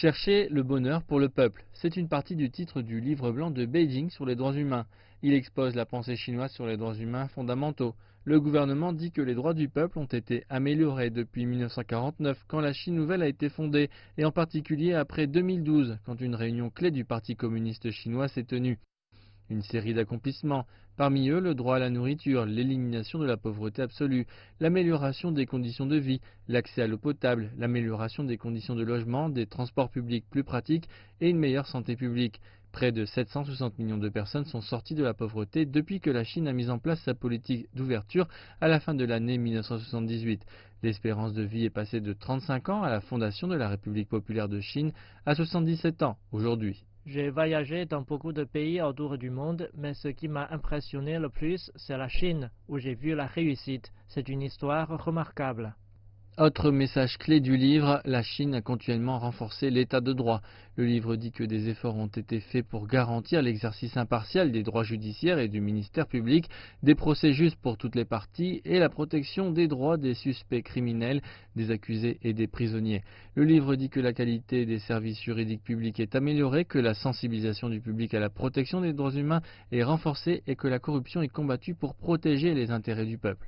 Chercher le bonheur pour le peuple, c'est une partie du titre du livre blanc de Beijing sur les droits humains. Il expose la pensée chinoise sur les droits humains fondamentaux. Le gouvernement dit que les droits du peuple ont été améliorés depuis 1949, quand la Chine nouvelle a été fondée, et en particulier après 2012, quand une réunion clé du Parti communiste chinois s'est tenue. Une série d'accomplissements, parmi eux le droit à la nourriture, l'élimination de la pauvreté absolue, l'amélioration des conditions de vie, l'accès à l'eau potable, l'amélioration des conditions de logement, des transports publics plus pratiques et une meilleure santé publique. Près de 760 millions de personnes sont sorties de la pauvreté depuis que la Chine a mis en place sa politique d'ouverture à la fin de l'année 1978. L'espérance de vie est passée de 35 ans à la fondation de la République populaire de Chine à 77 ans aujourd'hui. J'ai voyagé dans beaucoup de pays autour du monde, mais ce qui m'a impressionné le plus, c'est la Chine, où j'ai vu la réussite. C'est une histoire remarquable. Autre message clé du livre, la Chine a continuellement renforcé l'état de droit. Le livre dit que des efforts ont été faits pour garantir l'exercice impartial des droits judiciaires et du ministère public, des procès justes pour toutes les parties et la protection des droits des suspects criminels, des accusés et des prisonniers. Le livre dit que la qualité des services juridiques publics est améliorée, que la sensibilisation du public à la protection des droits humains est renforcée et que la corruption est combattue pour protéger les intérêts du peuple.